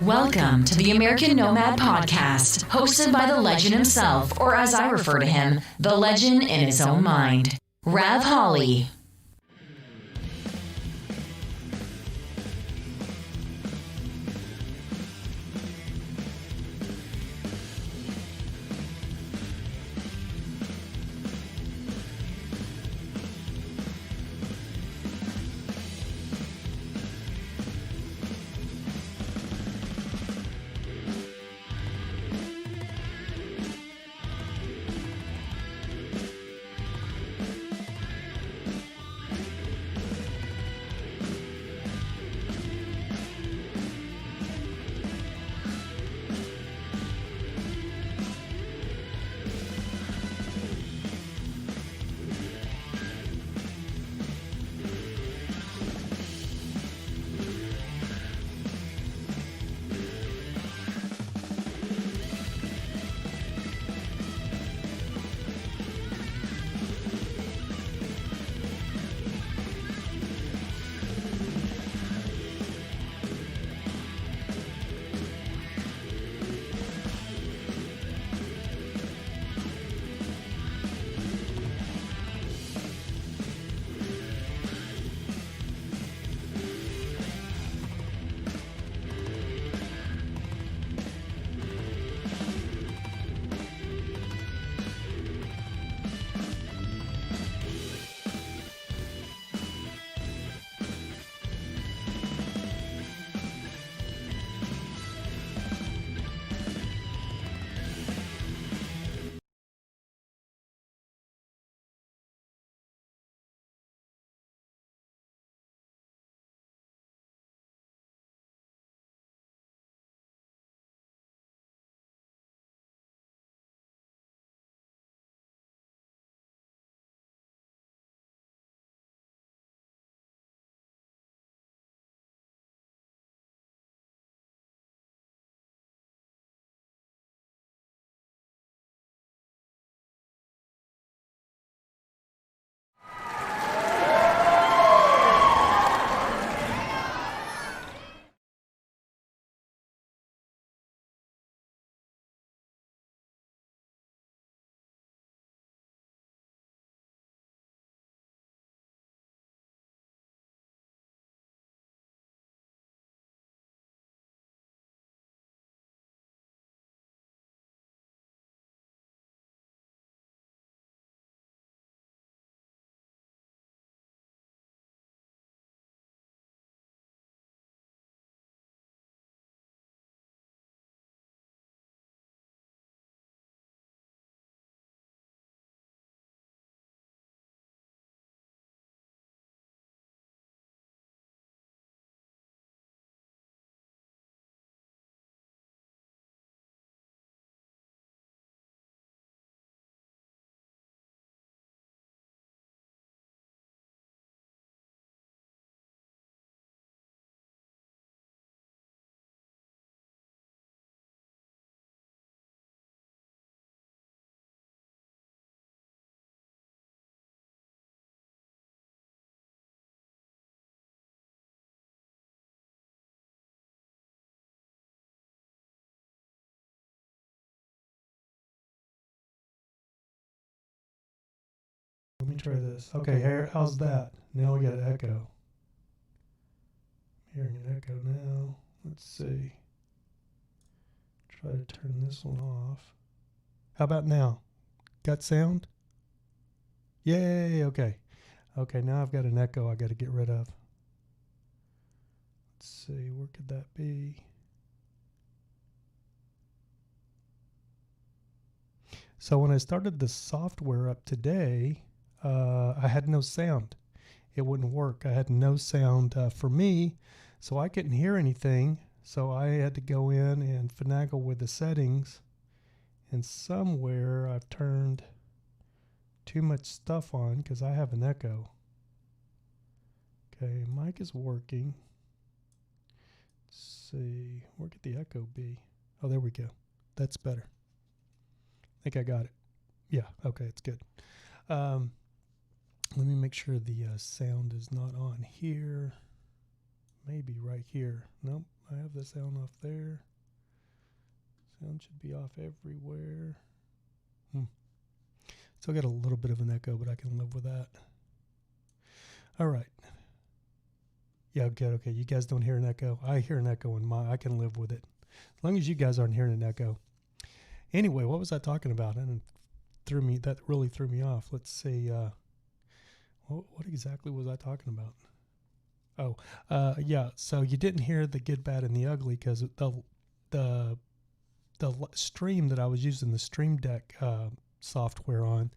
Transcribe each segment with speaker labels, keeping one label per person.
Speaker 1: Welcome to the American Nomad Podcast, hosted by the legend himself, or as I refer to him, the legend in his own mind, Rav Holly.
Speaker 2: Let me try this. Okay, here, how's that? Now we got an echo. I'm hearing an echo now. Let's see. Try to turn this one off. How about now? Got sound? Yay, okay. Okay, now I've got an echo I got to get rid of. Let's see, where could that be? So when I started the software up today, I had no sound. It wouldn't work. I had no sound for me, so I couldn't hear anything. So I had to go in and finagle with the settings. And somewhere I've turned too much stuff on because I have an echo. Okay, mic is working. Let's see, where could the echo be? Oh, there we go. That's better. I think I got it. Yeah, okay, it's good. Let me make sure the sound is not on here. Maybe right here. Nope, I have the sound off there. Sound should be off everywhere. Still got a little bit of an echo, but I can live with that. All right. Yeah, good. Okay, you guys don't hear an echo. I hear an echo in I can live with it. As long as you guys aren't hearing an echo. Anyway, what was I talking about? And that really threw me off. Let's see. What exactly was I talking about? Yeah. So you didn't hear the good, bad, and the ugly because the stream that I was using the Stream Deck software on,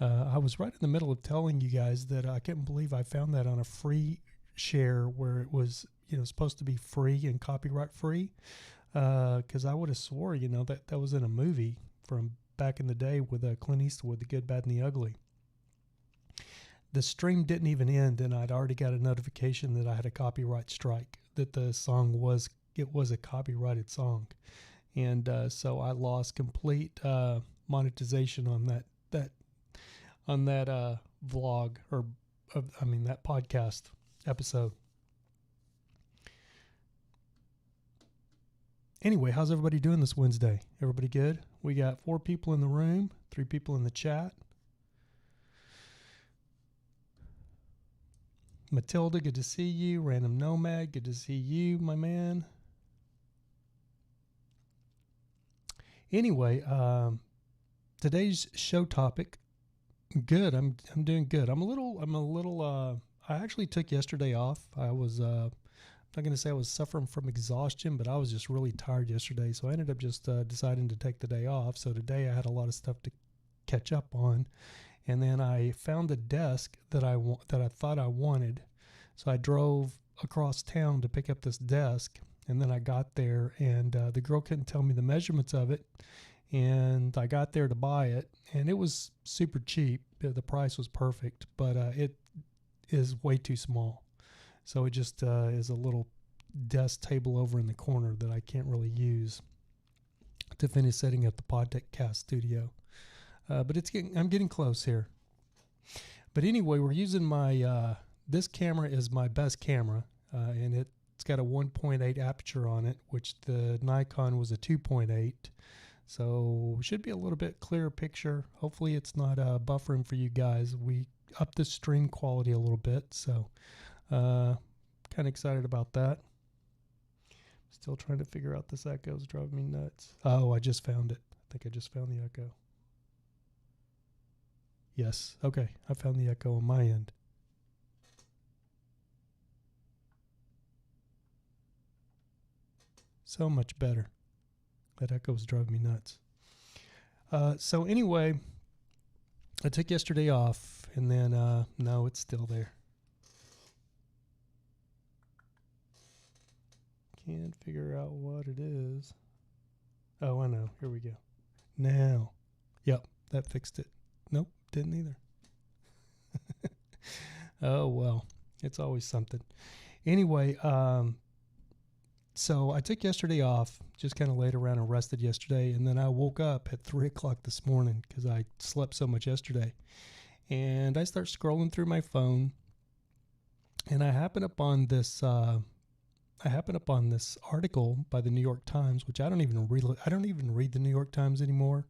Speaker 2: I was right in the middle of telling you guys that I couldn't believe I found that on a free share where it was supposed to be free and copyright free, because I would have swore that was in a movie from back in the day with Clint Eastwood, The Good, Bad, and the Ugly. The stream didn't even end, and I'd already got a notification that I had a copyright strike, that the song was a copyrighted song. And so I lost complete monetization on that vlog, or that podcast episode. Anyway, how's everybody doing this Wednesday? Everybody good? We got 4 people in the room, 3 people in the chat. Matilda, good to see you. Random Nomad, good to see you, my man. Anyway, today's show topic. Good. I'm doing good. I'm a little. I actually took yesterday off. I was. I'm not going to say I was suffering from exhaustion, but I was just really tired yesterday. So I ended up just deciding to take the day off. So today I had a lot of stuff to catch up on, and then I found a desk that I thought I wanted. So I drove across town to pick up this desk. And then I got there, and the girl couldn't tell me the measurements of it. And I got there to buy it, and it was super cheap. The price was perfect, but it is way too small. So it just is a little desk table over in the corner that I can't really use to finish setting up the podcast studio. But I'm getting close here. But anyway, we're using my this camera is my best camera, and it's got a 1.8 aperture on it, which the Nikon was a 2.8. So should be a little bit clearer picture. Hopefully it's not buffering for you guys. We upped the stream quality a little bit, so kind of excited about that. Still trying to figure out this echo is driving me nuts. Oh, I just found it. I think I just found the echo. Yes, okay, I found the echo on my end. So much better. That echo's driving me nuts. So anyway, I took yesterday off, and then no, it's still there. Can't figure out what it is. Oh, I know. Here we go. Now. Yep, that fixed it. Nope, didn't either. Oh, well, it's always something. Anyway, so I took yesterday off, just kind of laid around and rested yesterday, and then I woke up at 3 o'clock this morning because I slept so much yesterday. And I start scrolling through my phone, and I happen upon this article by the New York Times, which I don't even read the New York Times anymore.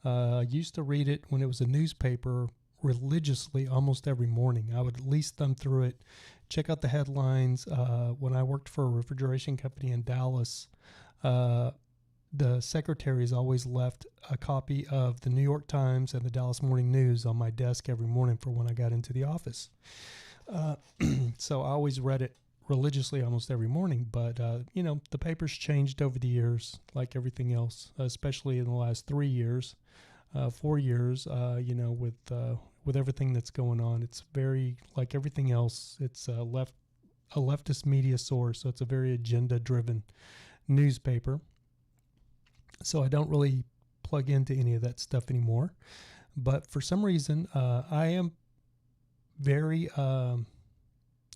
Speaker 2: I used to read it when it was a newspaper religiously almost every morning. I would at least thumb through it, check out the headlines. When I worked for a refrigeration company in Dallas, the secretaries always left a copy of the New York Times and the Dallas Morning News on my desk every morning for when I got into the office. So I always read it religiously almost every morning, but the paper's changed over the years, like everything else, especially in the last 3 years, 4 years, with everything that's going on. It's very, like everything else, it's a leftist media source, so it's a very agenda-driven newspaper. So I don't really plug into any of that stuff anymore. But for some reason, I am very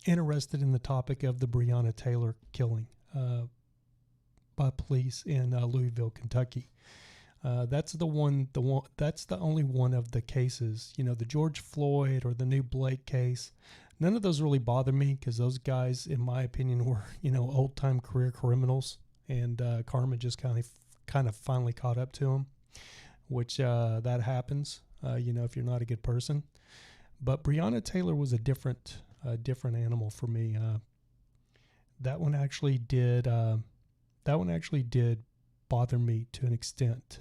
Speaker 2: interested in the topic of the Breonna Taylor killing by police in Louisville, Kentucky. That's the only one of the cases. The George Floyd or the new Blake case, None of those really bother me because those guys, in my opinion, were, old-time career criminals, and karma just kind of finally caught up to them, which that happens, if you're not a good person. But Breonna Taylor was a different animal for me. That one actually did bother me to an extent,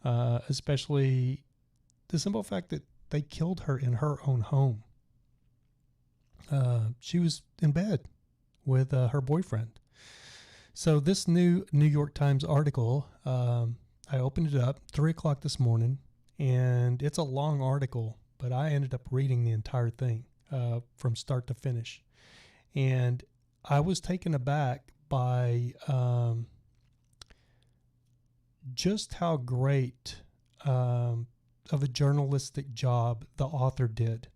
Speaker 2: especially the simple fact that they killed her in her own home. She was in bed with her boyfriend. So this new New York Times article, I opened it up 3 o'clock this morning, and it's a long article, but I ended up reading the entire thing from start to finish. And I was taken aback by just how great of a journalistic job the author did.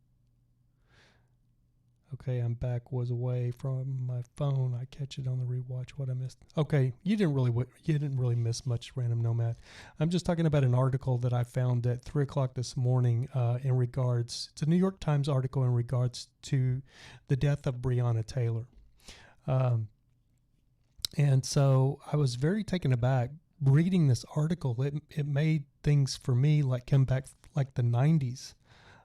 Speaker 2: Okay, I'm back. Was away from my phone. I catch it on the rewatch. What I missed. Okay, you didn't really miss much, Random Nomad. I'm just talking about an article that I found at 3 o'clock this morning in regards. It's a New York Times article in regards to the death of Breonna Taylor. And so I was very taken aback reading this article. It made things for me like come back like the 90s.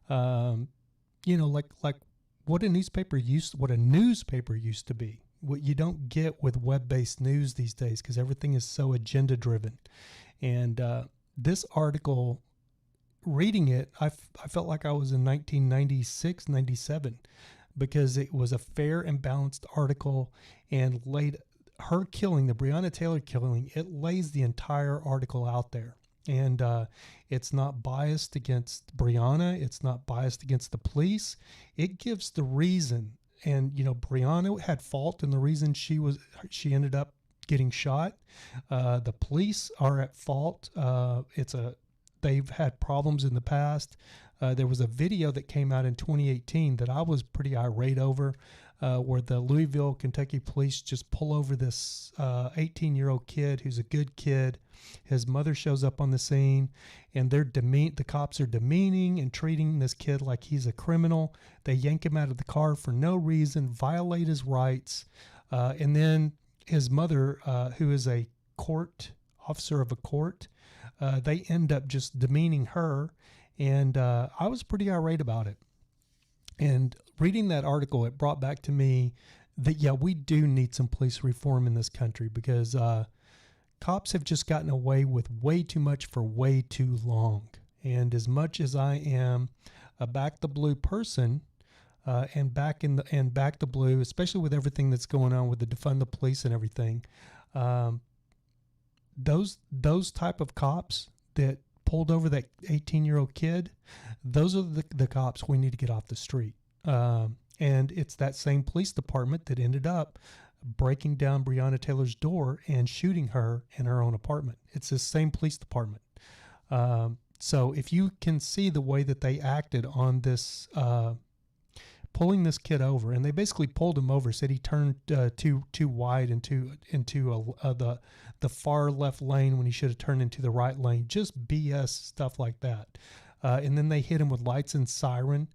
Speaker 2: Like what a newspaper used to be. What you don't get with web-based news these days because everything is so agenda-driven. And this article, reading it, I felt like I was in 1996, 97, because it was a fair and balanced article and laid her killing, the Breonna Taylor killing, it lays the entire article out there. And it's not biased against Brianna. It's not biased against the police. It gives the reason. And, Brianna had fault in the reason she ended up getting shot. The police are at fault. They've had problems in the past. There was a video that came out in 2018 that I was pretty irate over, where the Louisville, Kentucky police just pull over this 18-year-old kid who's a good kid. His mother shows up on the scene, and the cops are demeaning and treating this kid like he's a criminal. They yank him out of the car for no reason, violate his rights, and then his mother, who is a officer of a court, they end up just demeaning her, and I was pretty irate about it. And reading that article, it brought back to me that, yeah, we do need some police reform in this country because cops have just gotten away with way too much for way too long. And as much as I am a back the blue person, and back the blue, especially with everything that's going on with the defund the police and everything, those type of cops that pulled over that 18-year-old kid, those are the cops we need to get off the street. And it's that same police department that ended up breaking down Breonna Taylor's door and shooting her in her own apartment. It's the same police department. So if you can see the way that they acted on this, pulling this kid over, and they basically pulled him over, said he turned too wide into the far left lane when he should have turned into the right lane. Just BS stuff like that. And then they hit him with lights and siren.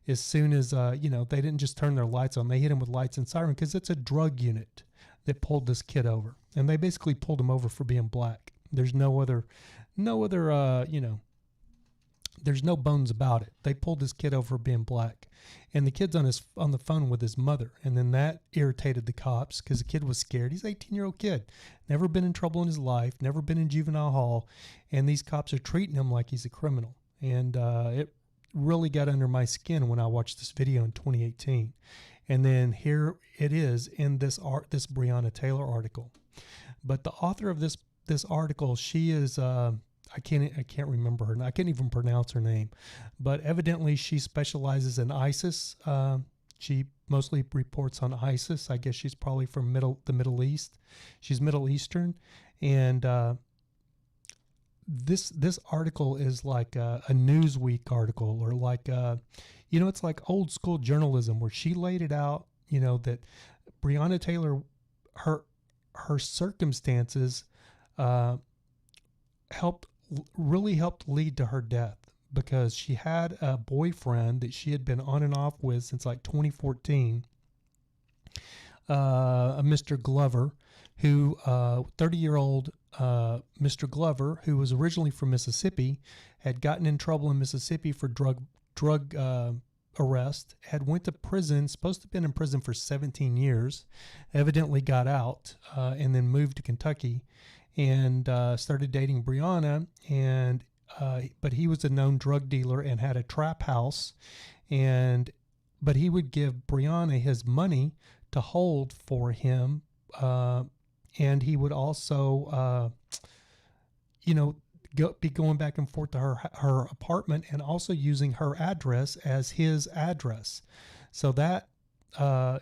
Speaker 2: As soon as, they didn't just turn their lights on, they hit him with lights and siren because it's a drug unit that pulled this kid over. And they basically pulled him over for being black. There's no other, there's no bones about it. They pulled this kid over for being black. And the kid's on the phone with his mother. And then that irritated the cops because the kid was scared. He's an 18-year-old kid, never been in trouble in his life, never been in juvenile hall. And these cops are treating him like he's a criminal. And it really got under my skin when I watched this video in 2018. And then here it is in this Breonna Taylor article. But the author of this article, she is I can't remember her. I can't even pronounce her name, but evidently she specializes in ISIS. She mostly reports on ISIS. I guess she's probably from the Middle East. She's Middle Eastern, and this article is like a Newsweek article, or like it's like old school journalism where she laid it out. That Breonna Taylor, her circumstances really helped lead to her death, because she had a boyfriend that she had been on and off with since like 2014, Mr. Glover, who 30-year-old Mr. Glover, who was originally from Mississippi, had gotten in trouble in Mississippi for drug arrest, had went to prison, supposed to have been in prison for 17 years, evidently got out, and then moved to Kentucky and started dating Brianna. And but he was a known drug dealer and had a trap house, but he would give Brianna his money to hold for him, and he would also be going back and forth to her apartment and also using her address as his address. So that, the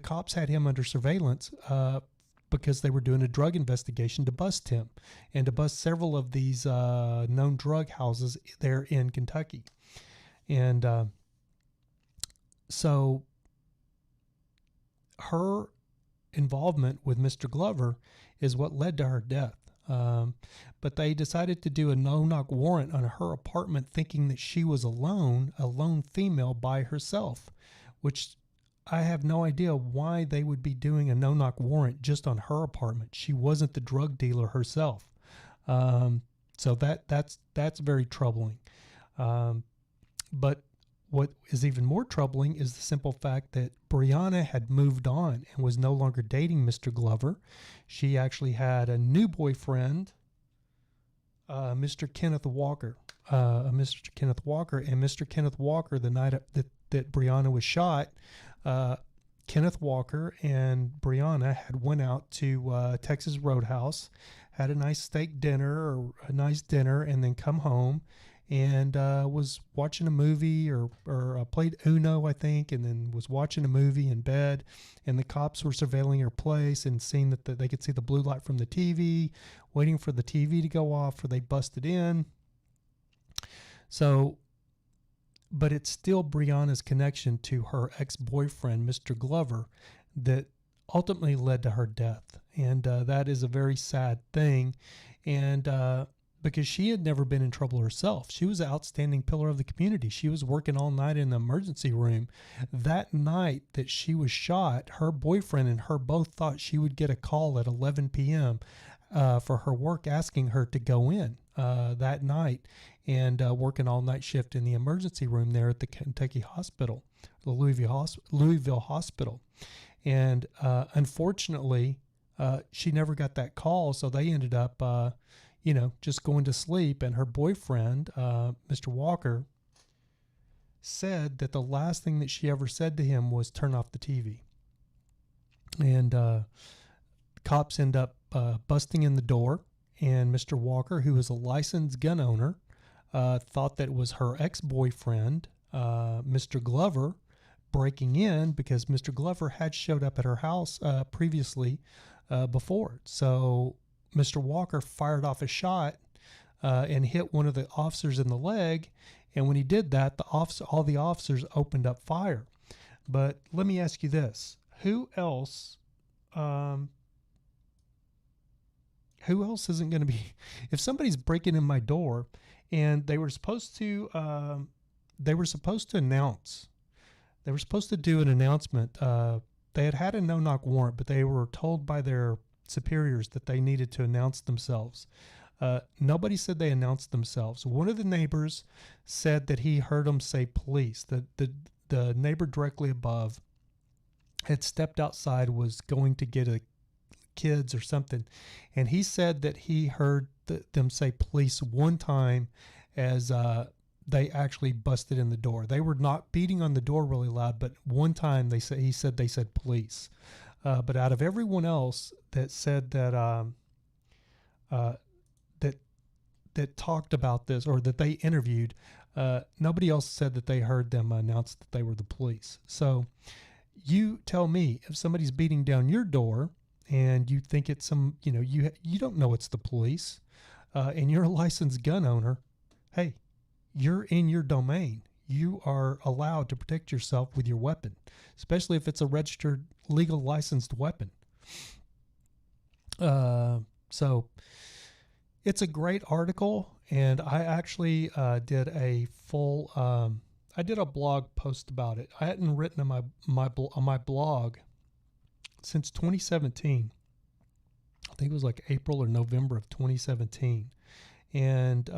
Speaker 2: cops had him under surveillance because they were doing a drug investigation to bust him and to bust several of these known drug houses there in Kentucky. And so her involvement with Mr. Glover is what led to her death. But they decided to do a no-knock warrant on her apartment, thinking that she was a lone female by herself, which I have no idea why they would be doing a no-knock warrant just on her apartment. She wasn't the drug dealer herself. So that's very troubling. But what is even more troubling is the simple fact that Brianna had moved on and was no longer dating Mr. Glover. She actually had a new boyfriend, Mr. Kenneth Walker. And Mr. Kenneth Walker, the night that Brianna was shot, Kenneth Walker and Brianna had went out to Texas Roadhouse, had a nice steak dinner or a nice dinner, and then come home and was watching a movie or played Uno, I think, and then was watching a movie in bed, and the cops were surveilling her place and seeing that they could see the blue light from the TV, waiting for the TV to go off, or they busted in. So, but it's still Brianna's connection to her ex-boyfriend, Mr. Glover, that ultimately led to her death. And that is a very sad thing. And because she had never been in trouble herself. She was an outstanding pillar of the community. She was working all night in the emergency room. That night that she was shot, her boyfriend and her both thought she would get a call at 11 p.m. For her work, asking her to go in that night and work an all-night shift in the emergency room there at the Kentucky Hospital, the Louisville Hospital. And unfortunately, she never got that call, so they ended up just going to sleep. And her boyfriend, Mr. Walker, said that the last thing that she ever said to him was turn off the TV. And cops end up busting in the door, and Mr. Walker, who is a licensed gun owner, thought that it was her ex-boyfriend, Mr. Glover, breaking in, because Mr. Glover had showed up at her house previously before. So Mr. Walker fired off a shot and hit one of the officers in the leg. And when he did that, all the officers opened up fire. But let me ask you this. Who else isn't going to be, if somebody's breaking in my door and they were supposed to announce, they were supposed to do an announcement. They had a no-knock warrant, but they were told by their superiors that they needed to announce themselves. Nobody said they announced themselves. One of the neighbors said that he heard them say police. The neighbor directly above had stepped outside, was going to get kids or something, and he said that he heard them say police one time as they actually busted in the door. They were not beating on the door really loud, but one time he said they said police. But out of everyone else that said that that talked about this, or that they interviewed, nobody else said that they heard them announce that they were the police. So you tell me, if somebody's beating down your door and you think it's you don't know it's the police, and you're a licensed gun owner, hey, you're in your domain. You are allowed to protect yourself with your weapon, especially if it's a registered, legal, licensed weapon. So it's a great article, And I actually did a full, I did a blog post about it. I hadn't written on my blog since 2017. I think it was like April or November of 2017. And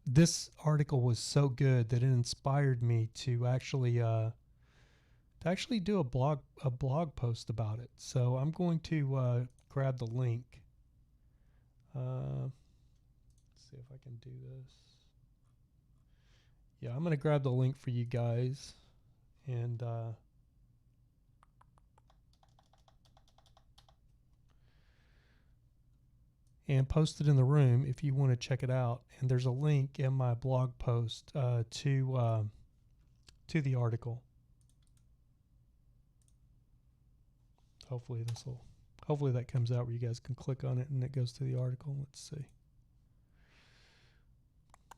Speaker 2: this article was so good that it inspired me to actually do a blog post about it. So I'm going to grab the link. Let's see if I can do this. Yeah, I'm going to grab the link for you guys and post it in the room if you want to check it out. And there's a link in my blog post to the article. Hopefully that comes out where you guys can click on it and it goes to the article. Let's see.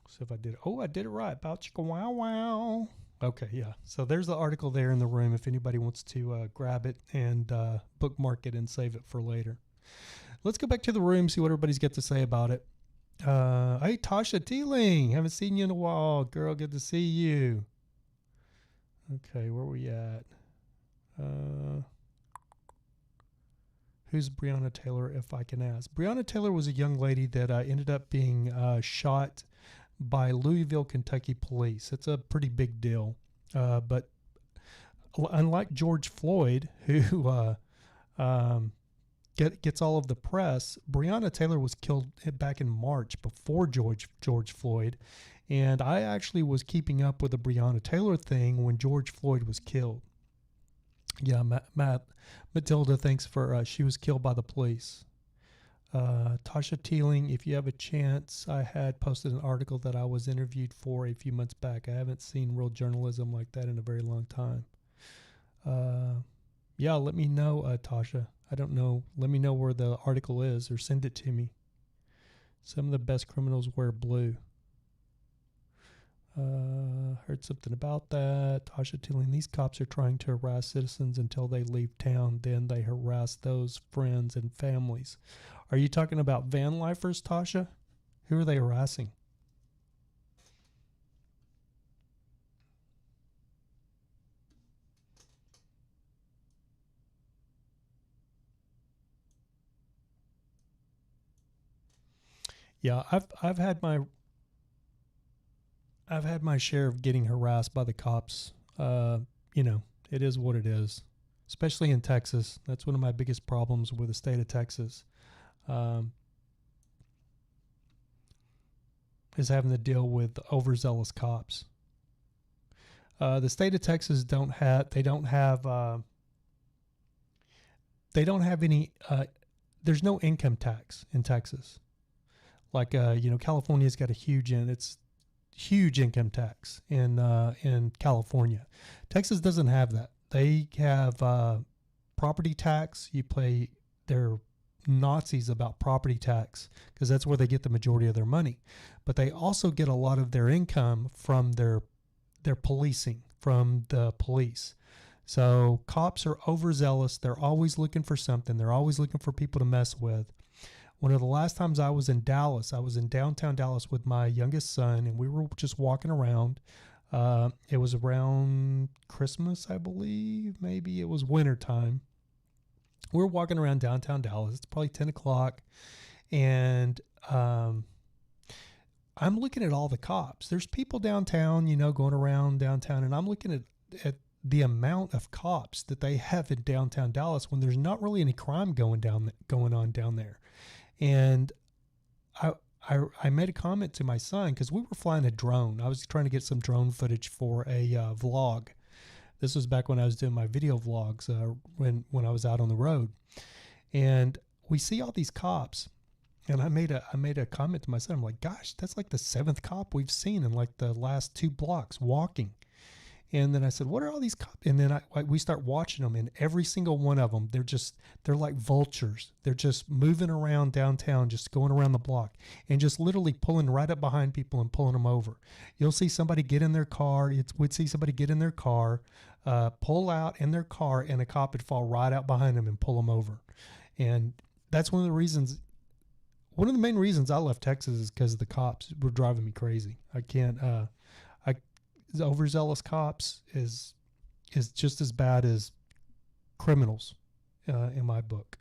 Speaker 2: See if I did it. Oh, I did it right. Bow chicka wow wow. Okay, yeah. So there's the article there in the room if anybody wants to grab it and bookmark it and save it for later. Let's go back to the room, see what everybody's got to say about it. Hey, Tasha Teeling. Haven't seen you in a while. Girl, good to see you. Okay, where we at? Who's Breonna Taylor, if I can ask? Breonna Taylor was a young lady that ended up being shot by Louisville, Kentucky police. It's a pretty big deal. But unlike George Floyd, who gets all of the press, Breonna Taylor was killed back in March before George Floyd. And I actually was keeping up with the Breonna Taylor thing when George Floyd was killed. Yeah, Matilda, thanks for, she was killed by the police. Tasha Teeling, if you have a chance, I had posted an article that I was interviewed for a few months back. I haven't seen real journalism like that in a very long time. Yeah, let me know, Tasha. I don't know. Let me know where the article is or send it to me. Some of the best criminals wear blue. Heard something about that. Tasha Teeling, these cops are trying to harass citizens until they leave town. Then they harass those friends and families. Are you talking about van lifers, Tasha? Who are they harassing? Yeah, I've had my share of getting harassed by the cops. You know, it is what it is, especially in Texas. That's one of my biggest problems with the state of Texas, is having to deal with overzealous cops. The state of Texas don't have any, there's no income tax in Texas. Like, California's got a huge income tax in California. Texas doesn't have that. They have property tax. They're Nazis about property tax because that's where they get the majority of their money. But they also get a lot of their income from their policing, from the police. So cops are overzealous. They're always looking for something. They're always looking for people to mess with. One of the last times I was in Dallas, I was in downtown Dallas with my youngest son, and we were just walking around. It was around Christmas, I believe. Maybe it was wintertime. We were walking around downtown Dallas. It's probably 10 o'clock. And I'm looking at all the cops. There's people downtown, going around downtown, and I'm looking at the amount of cops that they have in downtown Dallas when there's not really any crime going on down there. And I made a comment to my son because we were flying a drone. I was trying to get some drone footage for a vlog. This was back when I was doing my video vlogs when I was out on the road. And we see all these cops. And I made a comment to my son. I'm like, gosh, that's like the 7th cop we've seen in like the last 2 blocks walking. And then I said, what are all these cops? And then we start watching them, and every single one of them, they're like vultures. They're just moving around downtown, just going around the block and just literally pulling right up behind people and pulling them over. You'll see somebody get in their car. We'd see somebody get in their car, pull out in their car, and a cop would fall right out behind them and pull them over. And that's one of the reasons one of the main reasons I left Texas is because the cops were driving me crazy. I can't. The overzealous cops is just as bad as criminals in my book.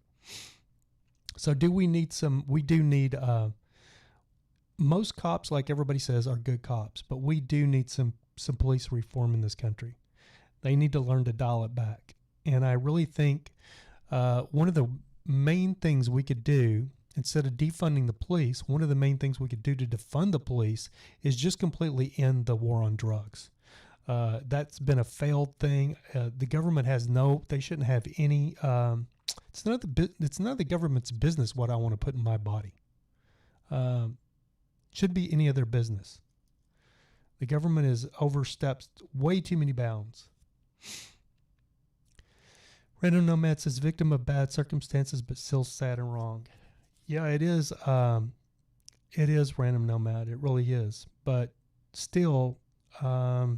Speaker 2: So do we need some? We do need. Most cops, like everybody says, are good cops, but we do need some police reform in this country. They need to learn to dial it back. And I really think one of the main things we could do, instead of defunding the police, one of the main things we could do to defund the police is just completely end the war on drugs. That's been a failed thing. The government has they shouldn't have any, it's none of the government's business what I want to put in my body. Should be any of their business. The government has overstepped way too many bounds. Random Nomad says, victim of bad circumstances, but still sad and wrong. Yeah, it is. It is Random Nomad. It really is. But still, I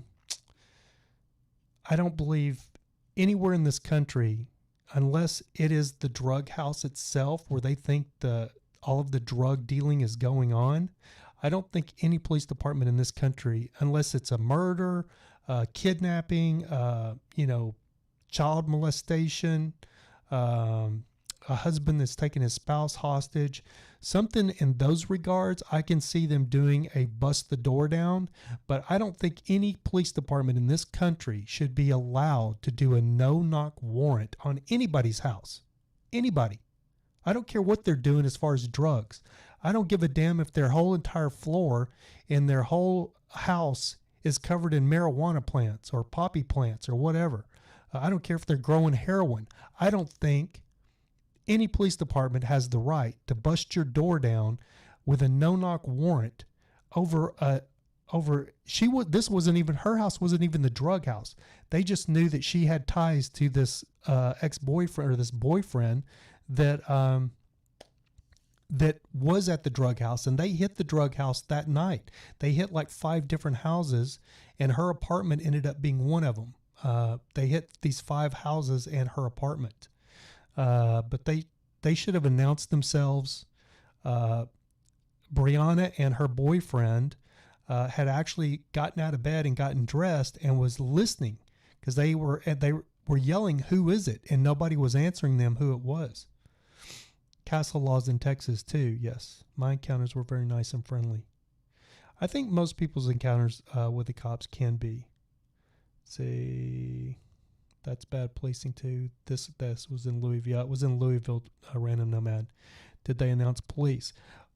Speaker 2: don't believe anywhere in this country, unless it is the drug house itself where they think all of the drug dealing is going on. I don't think any police department in this country, unless it's a murder, kidnapping, child molestation, a husband that's taken his spouse hostage, something in those regards, I can see them doing a bust the door down. But I don't think any police department in this country should be allowed to do a no-knock warrant on anybody's house. Anybody. I don't care what they're doing as far as drugs. I don't give a damn if their whole entire floor in their whole house is covered in marijuana plants or poppy plants or whatever. I don't care if they're growing heroin. I don't think any police department has the right to bust your door down with a no-knock warrant this wasn't even her house, wasn't even the drug house. They just knew that she had ties to this ex-boyfriend or this boyfriend that was at the drug house, and they hit the drug house that night. They hit like 5 different houses, and her apartment ended up being one of them. They hit these 5 houses and her apartment. But they should have announced themselves. Brianna and her boyfriend had actually gotten out of bed and gotten dressed and was listening, because they were yelling, "Who is it?" And nobody was answering them who it was. Castle laws in Texas too. Yes, my encounters were very nice and friendly. I think most people's encounters with the cops can be. See, that's bad policing too. This was in Louisville. It was in Louisville. Random Nomad. Did they announce police?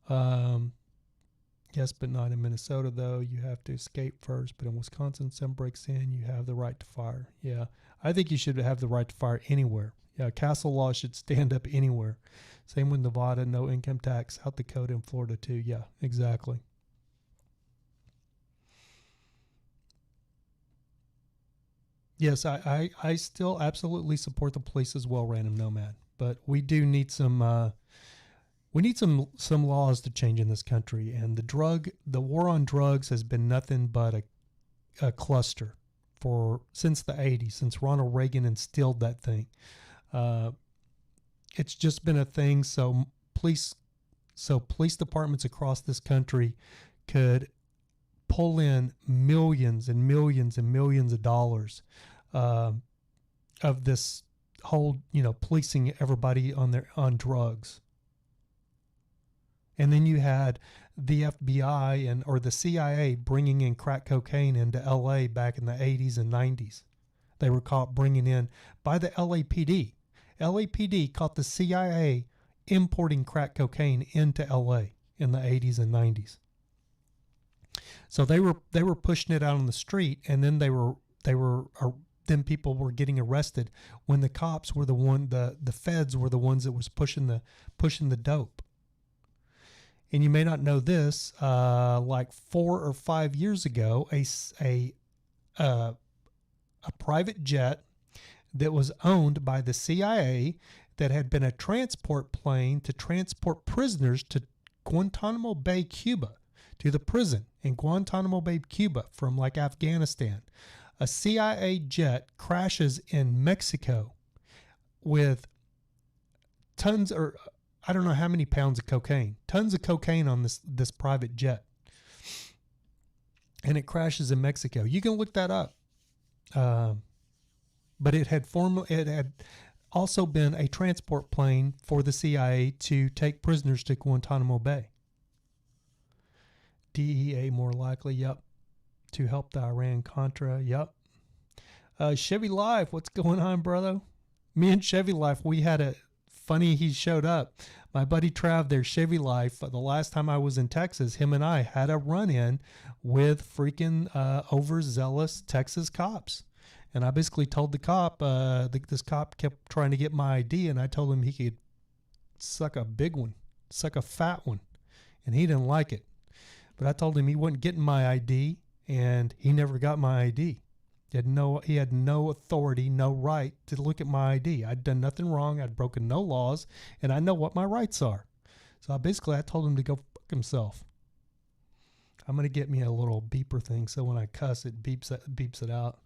Speaker 2: Yes, but not in Minnesota though. You have to escape first. But in Wisconsin, someone breaks in, you have the right to fire. Yeah, I think you should have the right to fire anywhere. Yeah, castle law should stand up anywhere. Same with Nevada, no income tax. South Dakota and Florida too. Yeah, exactly. Yes, I still absolutely support the police as well, Random Nomad. But we do need some laws to change in this country. And the war on drugs has been nothing but a cluster since the 80s, since Ronald Reagan instilled that thing. It's just been a thing so police departments across this country could pull in millions and millions and millions of dollars of this whole, policing everybody on drugs. And then you had the FBI or the CIA bringing in crack cocaine into LA back in the 80s and 90s. They were caught bringing in by the LAPD. LAPD caught the CIA importing crack cocaine into LA in the 80s and 90s. So they were pushing it out on the street, and then then people were getting arrested when the cops were the feds were the ones that was pushing the dope. And you may not know this, like 4 or 5 years ago, a private jet that was owned by the CIA that had been a transport plane to transport prisoners to Guantanamo Bay, Cuba, to the prison in Guantanamo Bay, Cuba from like Afghanistan. A CIA jet crashes in Mexico with tons, or I don't know how many pounds of cocaine, tons of cocaine on this private jet. And it crashes in Mexico. You can look that up. But it had also been a transport plane for the CIA to take prisoners to Guantanamo Bay. DEA more likely, yep. To help the Iran-Contra, yep. Chevy Life, what's going on, brother? Me and Chevy Life, we had a funny, he showed up. My buddy Trav there, Chevy Life, the last time I was in Texas, him and I had a run-in with freaking overzealous Texas cops. And I basically told the cop, this cop kept trying to get my ID, and I told him he could suck a big one, suck a fat one, and he didn't like it. But I told him he wasn't getting my ID, and he never got my ID. He had no authority, no right to look at my ID. I'd done nothing wrong. I'd broken no laws, and I know what my rights are. So I told him to go fuck himself. I'm going to get me a little beeper thing, so when I cuss, it beeps it out.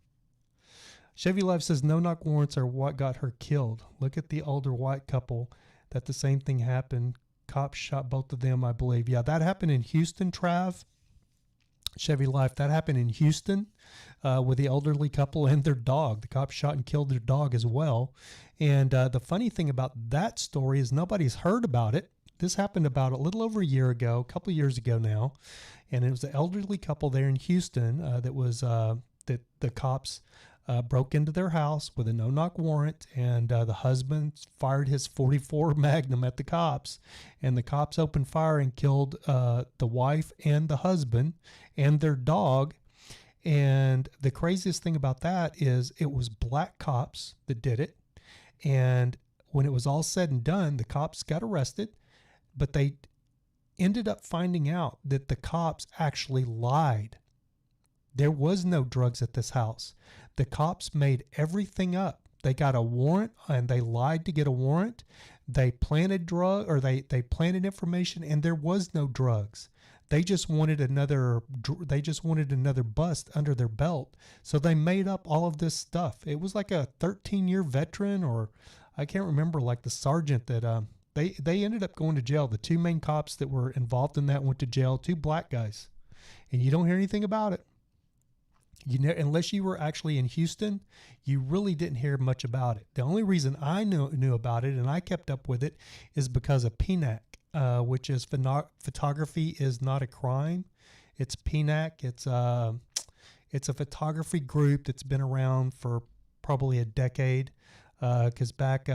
Speaker 2: Chevy Life says no-knock warrants are what got her killed. Look at the older white couple that the same thing happened. Cops shot both of them, I believe. Yeah, that happened in Houston, Trav. Chevy Life, that happened in Houston with the elderly couple and their dog. The cops shot and killed their dog as well. And the funny thing about that story is nobody's heard about it. This happened about a little over a year ago, a couple of years ago now. And it was the elderly couple there in Houston that the cops broke into their house with a no-knock warrant, and the husband fired his .44 Magnum at the cops, and the cops opened fire and killed the wife and the husband and their dog. And the craziest thing about that is it was black cops that did it, and when it was all said and done, the cops got arrested, but they ended up finding out that the cops actually lied. There was no drugs at this house. The cops made everything up. They got a warrant and they lied to get a warrant. They planted they planted information, and there was no drugs. They just wanted another bust under their belt. So they made up all of this stuff. It was like a 13-year veteran, or I can't remember, like the sergeant that they ended up going to jail. The two main cops that were involved in that went to jail, two black guys. And you don't hear anything about it. Unless you were actually in Houston, you really didn't hear much about it. The only reason I knew about it and I kept up with it is because of PNAC, which is Photography is Not a Crime. It's PNAC. It's a photography group that's been around for probably a decade. Because back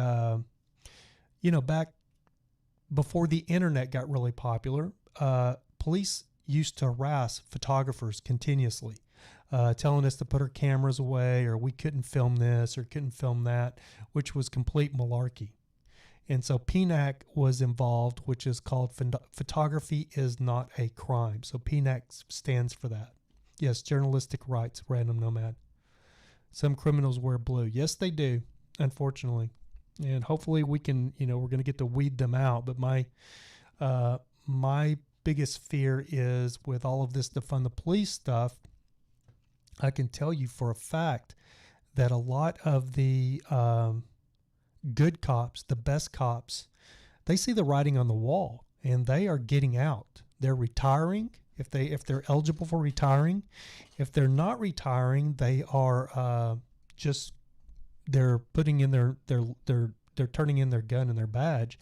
Speaker 2: before the internet got really popular, police used to harass photographers continuously. Telling us to put our cameras away, or we couldn't film this or couldn't film that, which was complete malarkey. And so PNAC was involved, which is called Photography is Not a Crime. So PNAC stands for that. Yes, journalistic rights, Random Nomad. Some criminals wear blue. Yes, they do, unfortunately. And hopefully we can, we're going to get to weed them out. But my biggest fear is with all of this defund the police stuff, I can tell you for a fact that a lot of the good cops, the best cops, they see the writing on the wall and they are getting out. They're retiring if they're eligible for retiring. If they're not retiring, they are they're putting in they're turning in their gun and their badge,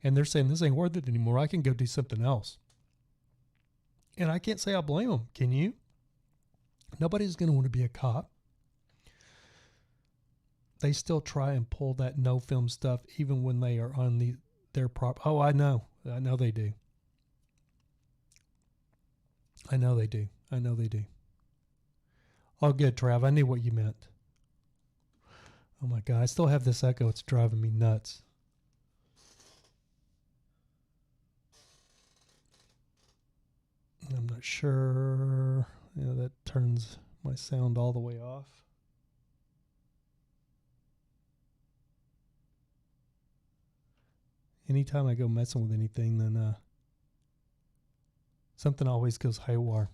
Speaker 2: and they're saying this ain't worth it anymore. I can go do something else. And I can't say I blame them. Can you? Nobody's going to want to be a cop. They still try and pull that no film stuff even when they are on their prop. Oh, I know they do. I know they do. Oh, good, Trav. I knew what you meant. Oh my God, I still have this echo. It's driving me nuts. I'm not sure. That turns my sound all the way off. Anytime I go messing with anything, then something always goes haywire.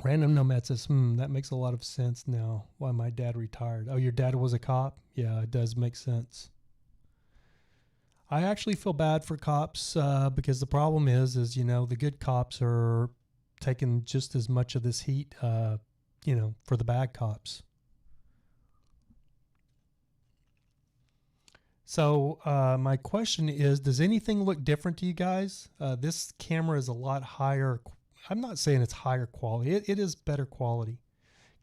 Speaker 2: Random Nomad says, that makes a lot of sense now why my dad retired. Oh, your dad was a cop? Yeah, it does make sense. I actually feel bad for cops because the problem is, you know, the good cops are taking just as much of this heat, you know, for the bad cops. So my question is, does anything look different to you guys? This camera is a lot higher. I'm not saying it's higher quality. It is better quality.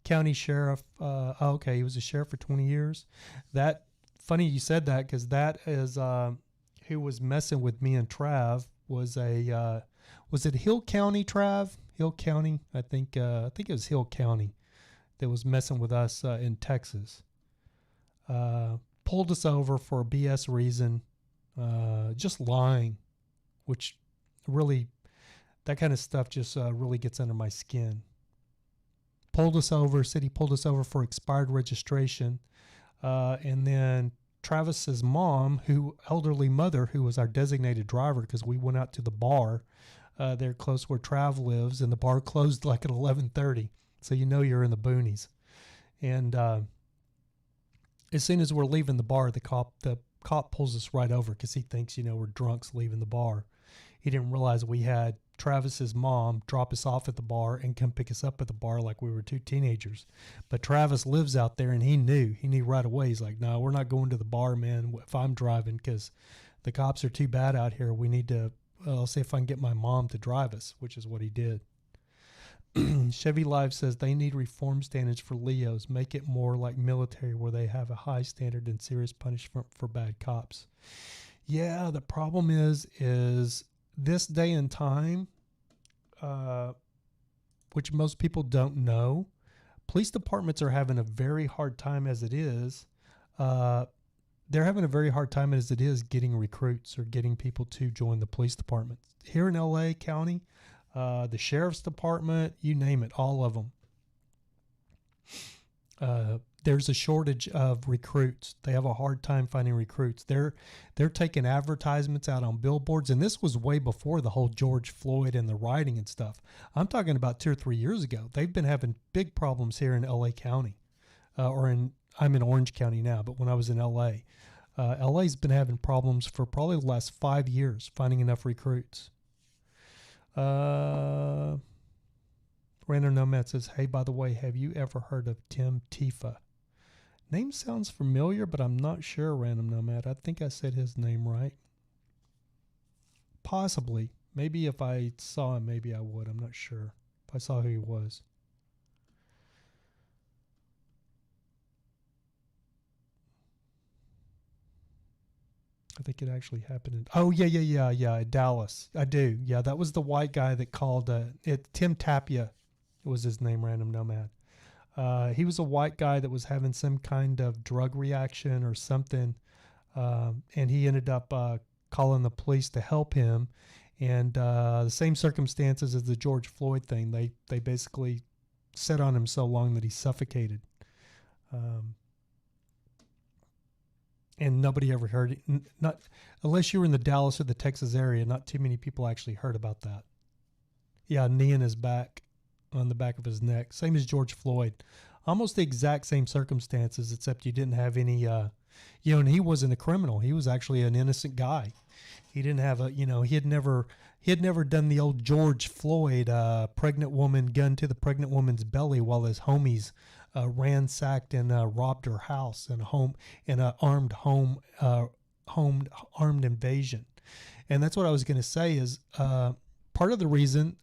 Speaker 2: County sheriff. Okay, he was a sheriff for 20 years. That funny you said that because that is who was messing with me and Trav was was it Hill County, Trav? Hill County, I think it was Hill County that was messing with us in Texas. Pulled us over for a BS reason, just lying, which really, that kind of stuff just really gets under my skin. Pulled us over, said he pulled us over for expired registration, and then Travis's mom, elderly mother, who was our designated driver because we went out to the bar there close where Trav lives, and the bar closed like at 11:30, so you know you're in the boonies. And as soon as we're leaving the bar, the cop pulls us right over because he thinks, you know, we're drunks leaving the bar. He didn't realize we had Travis's mom drop us off at the bar and come pick us up at the bar like we were two teenagers. But Travis lives out there and he knew right away. He's like, no, we're not going to the bar, man, if I'm driving because the cops are too bad out here. We need to, I'll see if I can get my mom to drive us, which is what he did. Chevy Live says they need reform standards for Leos. Make it more like military where they have a high standard and serious punishment for bad cops. Yeah, the problem is this day and time, which most people don't know, police departments are having a very hard time as it is. They're having a very hard time as it is getting recruits or getting people to join the police department. Here in LA County, the sheriff's department, you name it, all of them. There's a shortage of recruits. They have a hard time finding recruits. They're taking advertisements out on billboards, and this was way before the whole George Floyd and the rioting and stuff. I'm talking about 2 or 3 years ago. They've been having big problems here in LA County, I'm in Orange County now, but when I was in LA, LA's been having problems for probably the last 5 years finding enough recruits. Random Nomad says, hey, by the way, have you ever heard of Tim Tifa? Name sounds familiar, but I'm not sure, Random Nomad. I think I said his name right. Possibly. Maybe if I saw him, maybe I would. I'm not sure if I saw who he was. I think it actually happened in, Dallas. I do. Yeah, that was the white guy that called it. Tim Tapia was his name, Random Nomad. He was a white guy that was having some kind of drug reaction or something, and he ended up calling the police to help him. And the same circumstances as the George Floyd thing, they basically set on him so long that he suffocated. And nobody ever heard it. Not unless you were in the Dallas or the Texas area. Not too many people actually heard about that. Yeah, knee in his back, on the back of his neck. Same as George Floyd. Almost the exact same circumstances, except you didn't have any, and he wasn't a criminal. He was actually an innocent guy. He didn't have he had never done the old George Floyd, pregnant woman, gun to the pregnant woman's belly while his homies ransacked and robbed her house in an armed invasion. And that's what I was going to say is part of the reason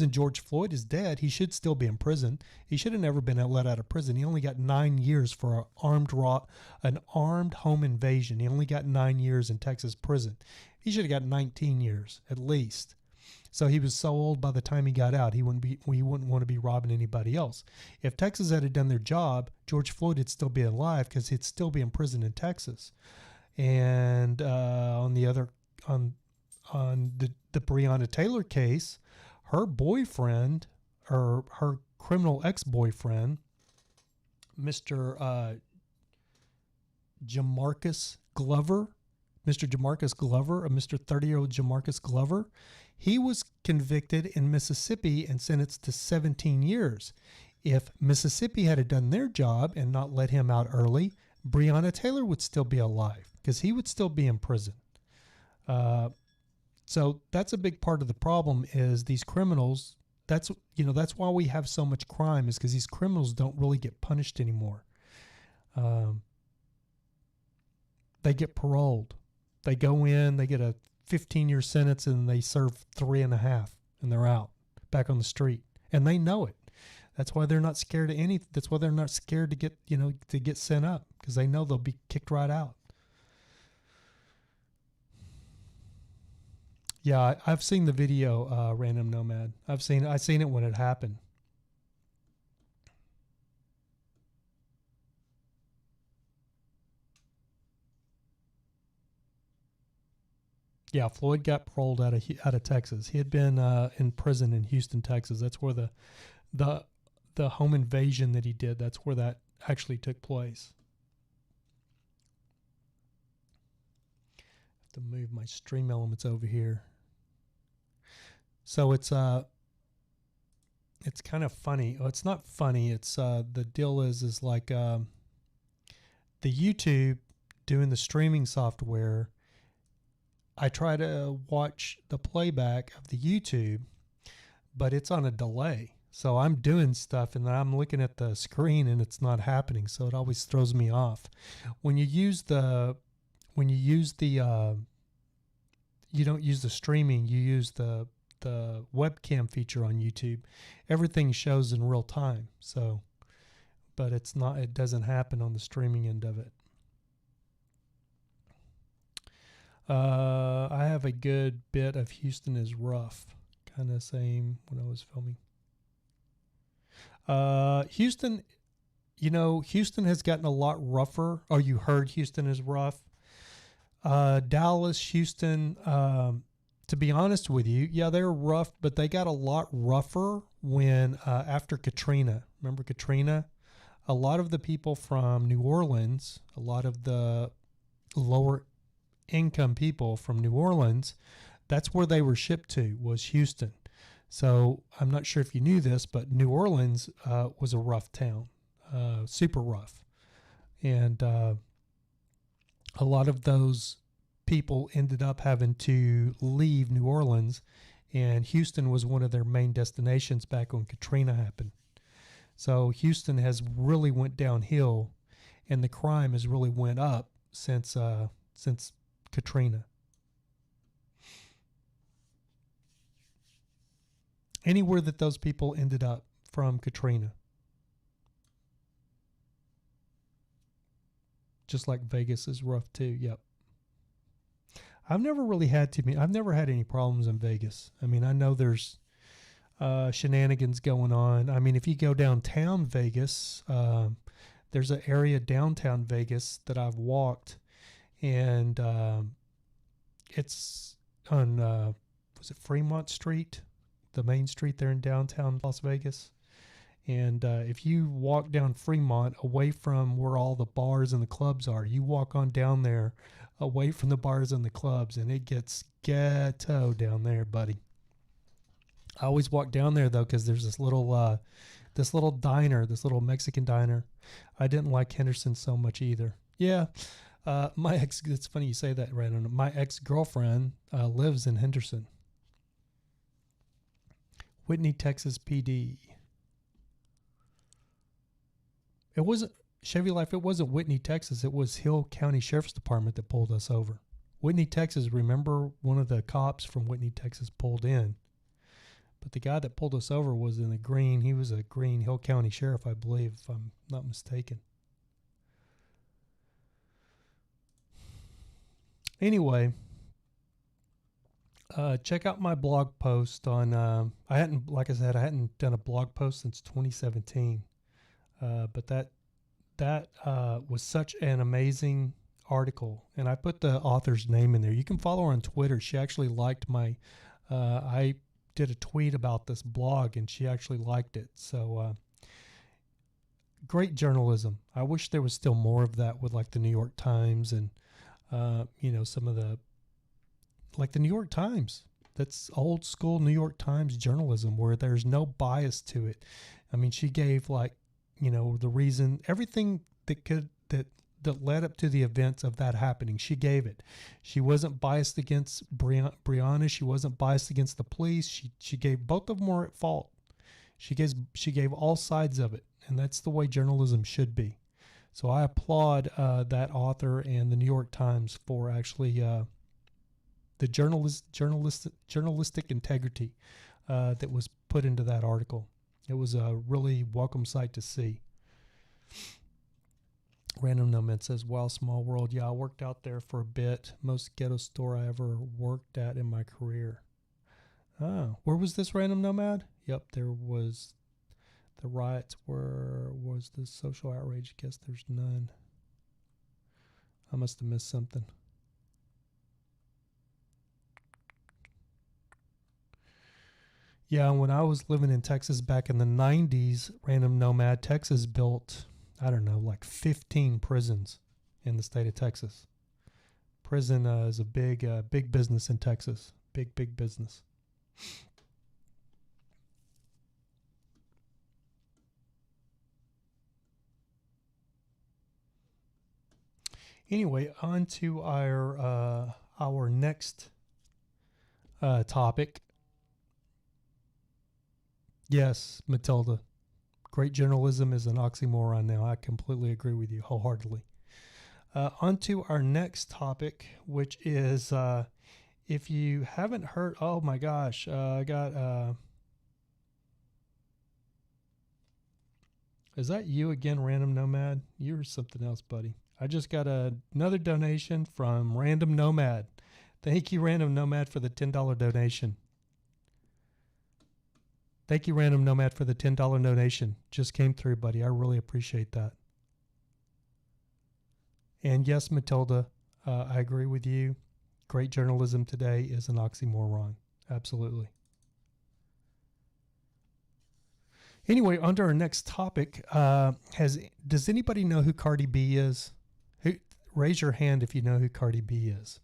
Speaker 2: George Floyd is dead, he should still be in prison. He should have never been let out of prison. He only got 9 years for an armed home invasion. He only got 9 years in Texas prison. He should have got 19 years at least. So he was so old by the time he got out, he wouldn't want to be robbing anybody else. If Texas had done their job, George Floyd would still be alive because he'd still be in prison in Texas. And on the Breonna Taylor case, her boyfriend or her criminal ex-boyfriend, Mr. Jamarcus Glover, Mr. 30-year-old Jamarcus Glover, he was convicted in Mississippi and sentenced to 17 years. If Mississippi had done their job and not let him out early, Breonna Taylor would still be alive because he would still be in prison. So that's a big part of the problem is these criminals. That's why we have so much crime, is because these criminals don't really get punished anymore. They get paroled. They go in, they get a 15-year sentence, and they serve 3.5, and they're out back on the street, and they know it. That's why they're not scared of anything. That's why they're not scared to get sent up, because they know they'll be kicked right out. Yeah, I've seen the video, Random Nomad. I've seen it when it happened. Yeah, Floyd got paroled out of Texas. He had been in prison in Houston, Texas. That's where the home invasion that he did, that's where that actually took place. I have to move my stream elements over here. So it's kind of funny. Oh, it's not funny. It's the deal is like the YouTube doing the streaming software. I try to watch the playback of the YouTube, but it's on a delay. So I'm doing stuff and then I'm looking at the screen and it's not happening. So it always throws me off. When you use the you don't use the streaming, you use the webcam feature on YouTube. Everything shows in real time. So, but it doesn't happen on the streaming end of it. I have a good bit of Houston is rough, kind of same when I was filming. Houston, Houston has gotten a lot rougher. Oh, you heard Houston is rough. Dallas, Houston, to be honest with you, yeah, they're rough, but they got a lot rougher when after Katrina. Remember Katrina? A lot of the people from New Orleans, a lot of the lower income people from New Orleans, that's where they were shipped to, was Houston. So I'm not sure if you knew this, but New Orleans was a rough town, super rough. And a lot of those people ended up having to leave New Orleans, and Houston was one of their main destinations back when Katrina happened. So Houston has really went downhill, and the crime has really went up since Katrina. Anywhere that those people ended up from Katrina. Just like Vegas is rough too. Yep. I've never had any problems in Vegas. I mean, I know there's shenanigans going on. I mean, if you go downtown Vegas, there's an area downtown Vegas that I've walked, and it's on was it Fremont Street, the main street there in downtown Las Vegas. And if you walk down Fremont away from where all the bars and the clubs are, you walk on down there away from the bars and the clubs, and it gets ghetto down there, buddy. I always walk down there though, because there's this little diner, this little Mexican diner. I didn't like Henderson so much either. Yeah, it's funny you say that, right? My ex-girlfriend lives in Henderson. Whitney, Texas PD. It wasn't Chevy Life. It wasn't Whitney, Texas. It was Hill County Sheriff's Department that pulled us over. Whitney, Texas. Remember, one of the cops from Whitney, Texas pulled in, but the guy that pulled us over was in the green. He was a green Hill County Sheriff, I believe, if I'm not mistaken. Anyway, check out my blog post on. I hadn't done a blog post since 2017. But that was such an amazing article, and I put the author's name in there. You can follow her on Twitter. She actually liked I did a tweet about this blog, and she actually liked it. So great journalism. I wish there was still more of that with like the New York Times and some of the the New York Times. That's old school New York Times journalism where there's no bias to it. I mean, she gave the reason, everything that that led up to the events of that happening. She gave it. She wasn't biased against Brianna. She wasn't biased against the police. She gave both of them were at fault. She gave all sides of it, and that's the way journalism should be. So I applaud that author and the New York Times for actually the journalistic integrity that was put into that article. It was a really welcome sight to see. Random Nomad says, wow, small world. Yeah, I worked out there for a bit. Most ghetto store I ever worked at in my career. Oh, where was this, Random Nomad? Yep, there was the riots. Where was the social outrage? Guess there's none. I must have missed something. Yeah, when I was living in Texas back in the 90s, Random Nomad, Texas built, I don't know, like 15 prisons in the state of Texas. Prison is a big business in Texas. Big business. Anyway, on to our next topic. Yes, Matilda. Great journalism is an oxymoron now. I completely agree with you wholeheartedly. On to our next topic, which is if you haven't heard, oh my gosh, I got, is that you again, Random Nomad? You're something else, buddy. I just got another donation from Random Nomad. Thank you, Random Nomad, for the $10 donation. Thank you, Random Nomad, for the $10 donation. Just came through, buddy. I really appreciate that. And yes, Matilda, I agree with you. Great journalism today is an oxymoron. Absolutely. Anyway, on to our next topic. Does anybody know who Cardi B is? Raise your hand if you know who Cardi B is.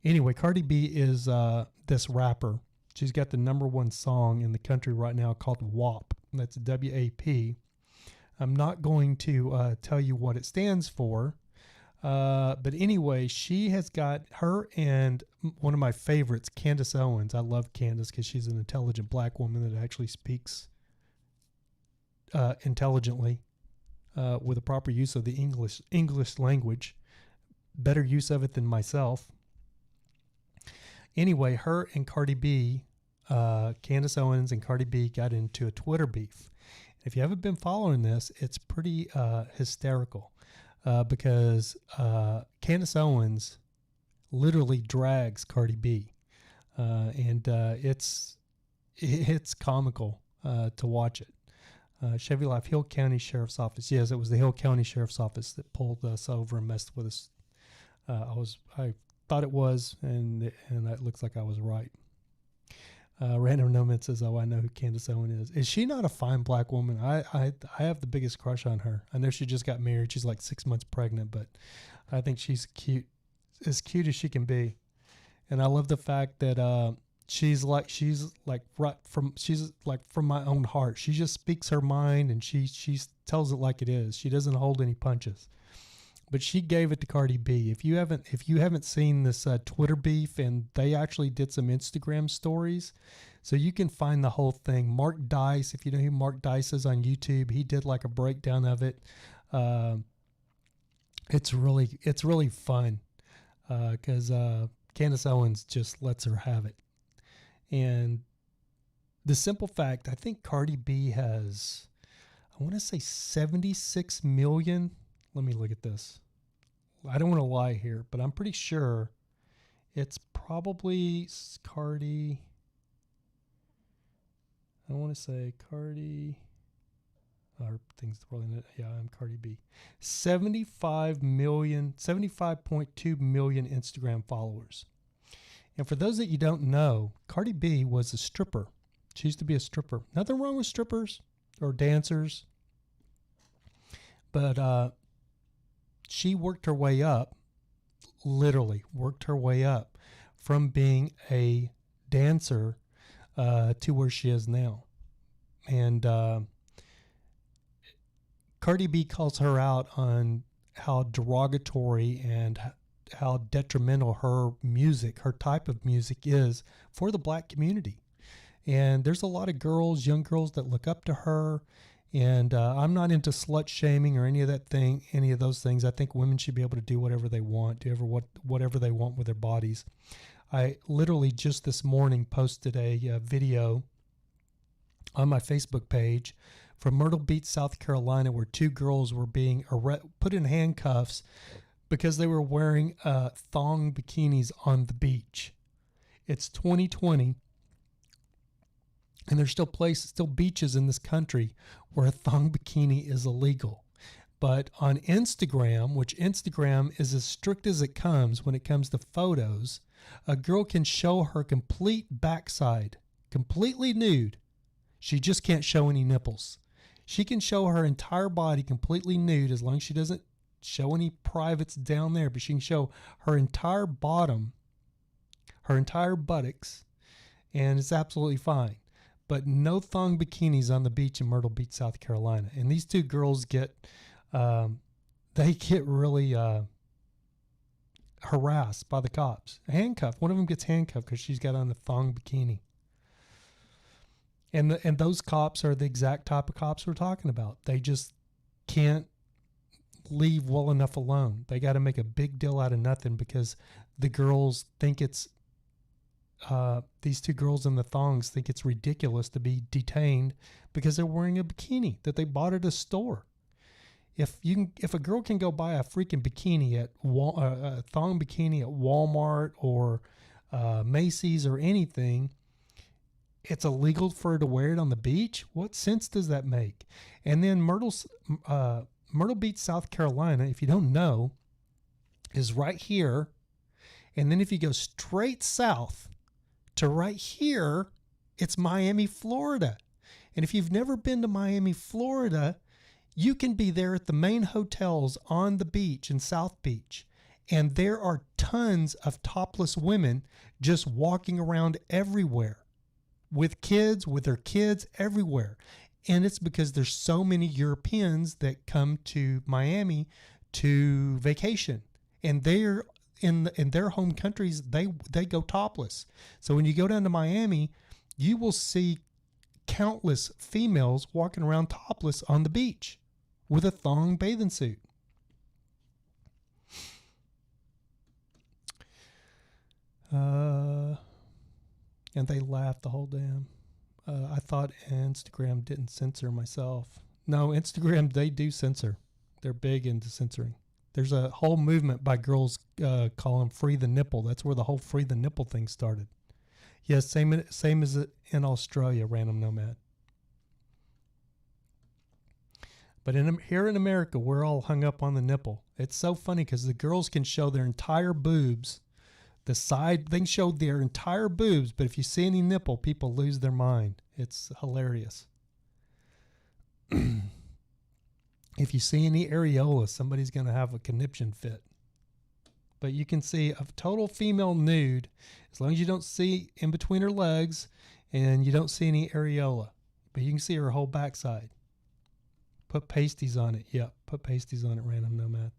Speaker 2: Anyway, Cardi B is this rapper. She's got the #1 song in the country right now called WAP. That's W-A-P. I'm not going to tell you what it stands for. But anyway, she has got her and one of my favorites, Candace Owens. I love Candace because she's an intelligent black woman that actually speaks intelligently with a proper use of the English language. Better use of it than myself. Anyway, her and Cardi B, Candace Owens and Cardi B got into a Twitter beef. If you haven't been following this, it's pretty hysterical because Candace Owens literally drags Cardi B, and it's comical to watch it. Chevy Life, Hill County Sheriff's Office. Yes, it was the Hill County Sheriff's Office that pulled us over and messed with us. I thought it was, and it looks like I was right. Random Nomad says, "Oh, I know who Candace Owens is. Is she not a fine black woman? I have the biggest crush on her. I know she just got married. She's like 6 months pregnant, but I think she's cute, as cute as she can be. And I love the fact that she's like from my own heart. She just speaks her mind, and she tells it like it is. She doesn't hold any punches." But she gave it to Cardi B. If you haven't seen this Twitter beef, and they actually did some Instagram stories, so you can find the whole thing. Mark Dice, if you know who Mark Dice is on YouTube, he did like a breakdown of it. It's really fun because Candace Owens just lets her have it. And the simple fact, I think Cardi B has, I want to say 76 million. Let me look at this. I don't want to lie here, but I'm pretty sure it's probably Cardi. I want to say Cardi. Or things probably not. Yeah, I'm Cardi B. 75 million, 75.2 million Instagram followers. And for those that you don't know, Cardi B was a stripper. She used to be a stripper. Nothing wrong with strippers or dancers, but she worked her way up, literally worked her way up from being a dancer to where she is now. And Cardi B calls her out on how derogatory and how detrimental her music, her type of music is for the black community. And there's a lot of girls, young girls, that look up to her. And I'm not into slut shaming or any of those things. I think women should be able to do whatever they want, whatever they want with their bodies. I literally just this morning posted a video on my Facebook page from Myrtle Beach, South Carolina, where 2 girls were being put in handcuffs because they were wearing thong bikinis on the beach. It's 2020, and there's still beaches in this country where a thong bikini is illegal. But on Instagram, which Instagram is as strict as it comes when it comes to photos, a girl can show her complete backside, completely nude. She just can't show any nipples. She can show her entire body completely nude as long as she doesn't show any privates down there, but she can show her entire bottom, her entire buttocks, and it's absolutely fine. But no thong bikinis on the beach in Myrtle Beach, South Carolina. And these 2 girls get really harassed by the cops. Handcuffed. One of them gets handcuffed because she's got on a thong bikini. And those cops are the exact type of cops we're talking about. They just can't leave well enough alone. They got to make a big deal out of nothing because the girls think it's these 2 girls in the thongs think it's ridiculous to be detained because they're wearing a bikini that they bought at a store. If a girl can go buy a freaking bikini a thong bikini at Walmart or Macy's or anything, it's illegal for her to wear it on the beach? What sense does that make? And then Myrtle Beach, South Carolina, if you don't know, is right here. And then if you go straight south to right here, it's Miami, Florida. And if you've never been to Miami, Florida, you can be there at the main hotels on the beach in South Beach. And there are tons of topless women just walking around everywhere with their kids everywhere. And it's because there's so many Europeans that come to Miami to vacation. And they're in their home countries, they go topless. So when you go down to Miami, you will see countless females walking around topless on the beach with a thong bathing suit. And they laughed the whole damn. I thought Instagram didn't censor myself. No, Instagram, they do censor. They're big into censoring. There's a whole movement by girls calling Free the Nipple. That's where the whole Free the Nipple thing started. Yes, same as it in Australia, Random Nomad. But here in America, we're all hung up on the nipple. It's so funny because the girls can show their entire boobs. The side, they can show their entire boobs, but if you see any nipple, people lose their mind. It's hilarious. If you see any areola, somebody's going to have a conniption fit. But you can see a total female nude as long as you don't see in between her legs and you don't see any areola. But you can see her whole backside. Put pasties on it. Yep, put pasties on it, Random Nomad.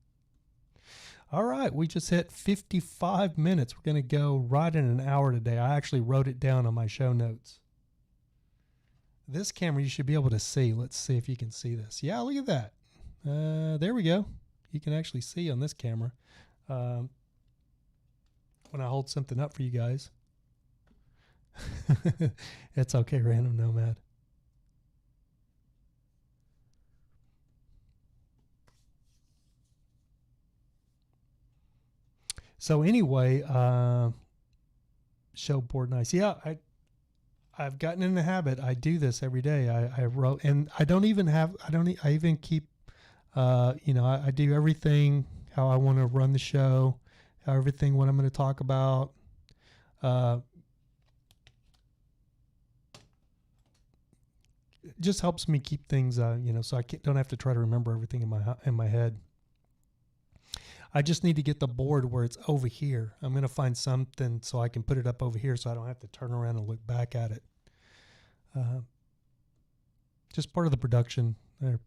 Speaker 2: All right, we just hit 55 minutes. We're going to go right in an hour today. I actually wrote it down on my show notes. This camera you should be able to see. Let's see if you can see this. Yeah, look at that. There we go. You can actually see on this camera when I hold something up for you guys. It's okay, Random Nomad. So anyway, show board nice. Yeah, I've gotten in the habit. I do this every day. I wrote, and I even keep, I do everything how I want to run the show, what I'm going to talk about. It just helps me keep things, so I don't have to try to remember everything in my head. I just need to get the board where it's over here. I'm going to find something so I can put it up over here so I don't have to turn around and look back at it. Just part of the production there.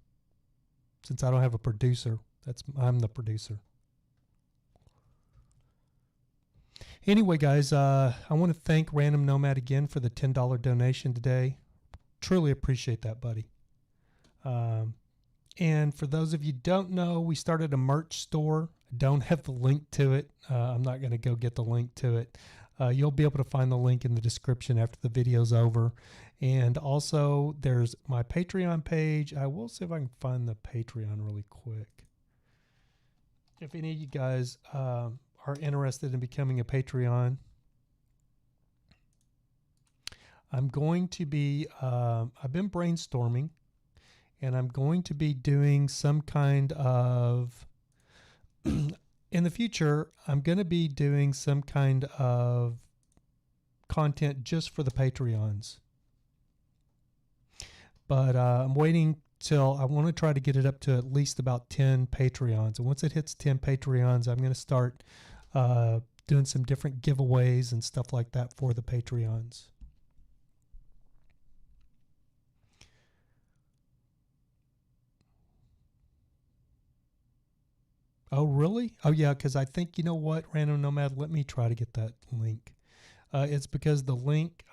Speaker 2: since I don't have a producer. I'm the producer. Anyway, guys, I want to thank Random Nomad again for the $10 donation today. Truly appreciate that, buddy. And for those of you who don't know, we started a merch store. I don't have the link to it. I'm not going to go get the link to it. You'll be able to find the link in the description after the video's over. And also, there's my Patreon page. I will see if I can find the Patreon really quick. If any of you guys are interested in becoming a Patreon, I'm going to be, I've been brainstorming, and I'm going to be doing some kind of, in the future, I'm going to be doing some kind of content just for the Patreons. But I'm waiting till I want to try to get it up to at least about 10 Patreons. And once it hits 10 Patreons, I'm going to start doing some different giveaways and stuff like that for the Patreons. Oh, really? Oh, yeah, because I think, you know what, Random Nomad, let me try to get that link. It's because the link...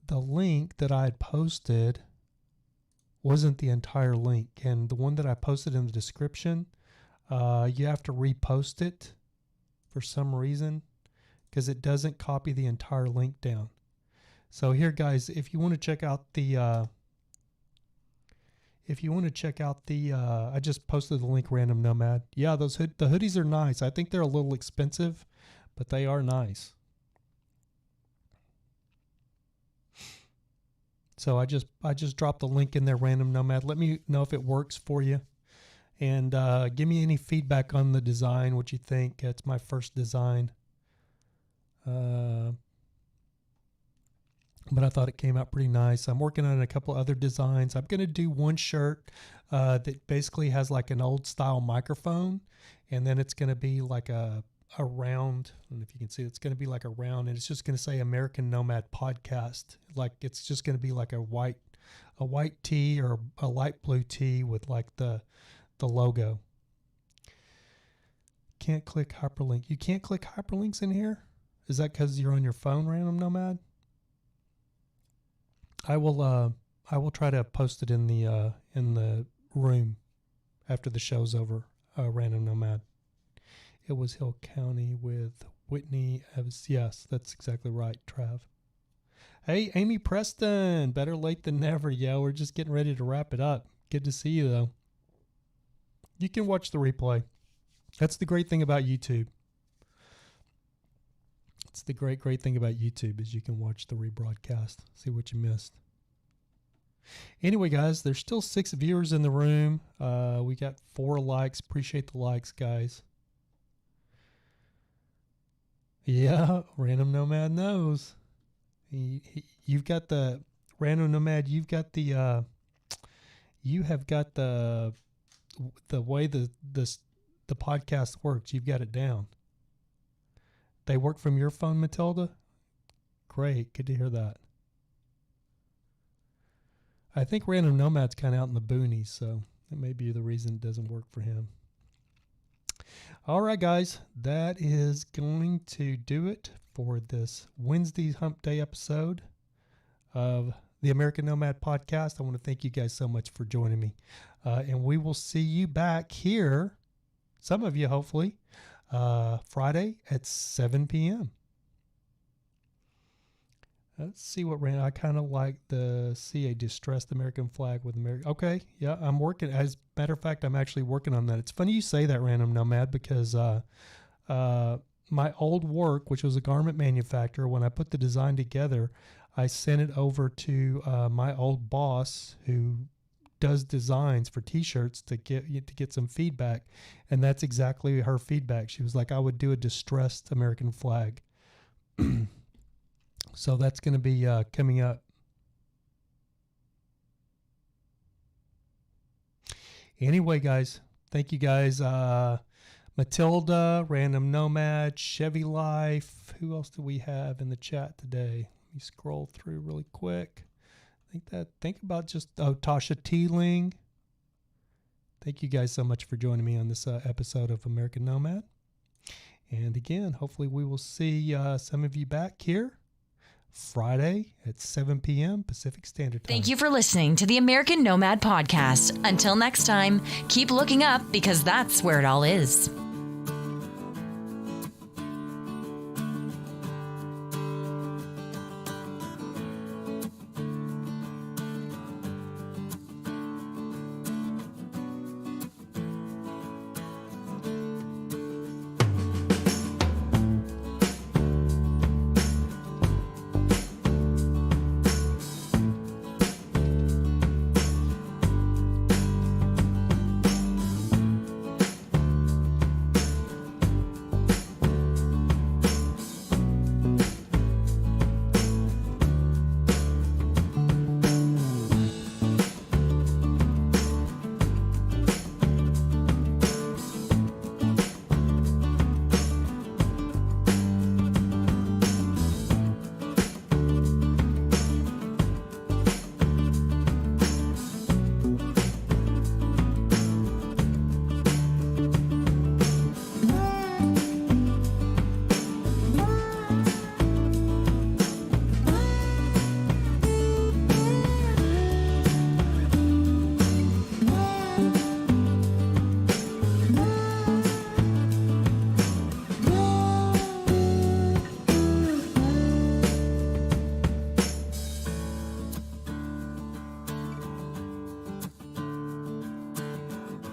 Speaker 2: the link that I had posted wasn't the entire link. And the one that I posted in the description, you have to repost it for some reason because it doesn't copy the entire link down. So here, guys, if you want to check out the, I just posted the link, Random Nomad. Yeah, the hoodies are nice. I think they're a little expensive, but they are nice. So I just dropped the link in there, Random Nomad. Let me know if it works for you, and give me any feedback on the design, what you think. It's my first design. But I thought it came out pretty nice. I'm working on a couple other designs. I'm going to do one shirt that basically has like an old style microphone, and then it's going to be like a round. I don't know if you can see, it's going to be like a round, and it's just going to say American Nomad Podcast. Like it's just going to be like a white tee or a light blue tee with like the logo. Can't click hyperlink. You can't click hyperlinks in here? Is that because you're on your phone, Random Nomad? I will try to post it in the room after the show's over, Random Nomad. It was Hill County with Whitney Evans. Yes, that's exactly right, Trav. Hey, Amy Preston, better late than never. Yeah, we're just getting ready to wrap it up. Good to see you, though. You can watch the replay. That's the great thing about YouTube. It's the great thing about YouTube is you can watch the rebroadcast, see what you missed. Anyway, guys, there's still 6 viewers in the room. We got 4 likes. Appreciate the likes, guys. Yeah, Random Nomad knows. You've got the Random Nomad. You have got the way the podcast works. You've got it down. They work from your phone, Matilda? Great. Good to hear that. I think Random Nomad's kind of out in the boonies, so that may be the reason it doesn't work for him. All right, guys. That is going to do it for this Wednesday Hump Day episode of the American Nomad Podcast. I want to thank you guys so much for joining me. And we will see you back here, some of you hopefully, Friday at 7 p.m. Let's see what ran. I kind of like see a distressed American flag with American. Okay, yeah, I'm working. As a matter of fact, I'm actually working on that. It's funny you say that, Random Nomad, because my old work, which was a garment manufacturer, when I put the design together, I sent it over to my old boss who does designs for T-shirts to get some feedback, and that's exactly her feedback. She was like, I would do a distressed American flag. So that's going to be coming up. Anyway, guys, thank you guys. Matilda, Random Nomad, Chevy Life. Who else do we have in the chat today? Let me scroll through really quick. Think about just Tasha Teeling. Thank you guys so much for joining me on this episode of American Nomad. And again, hopefully we will see some of you back here Friday at 7 p.m. Pacific Standard Time.
Speaker 1: Thank you for listening to the American Nomad Podcast. Until next time, keep looking up because that's where it all is.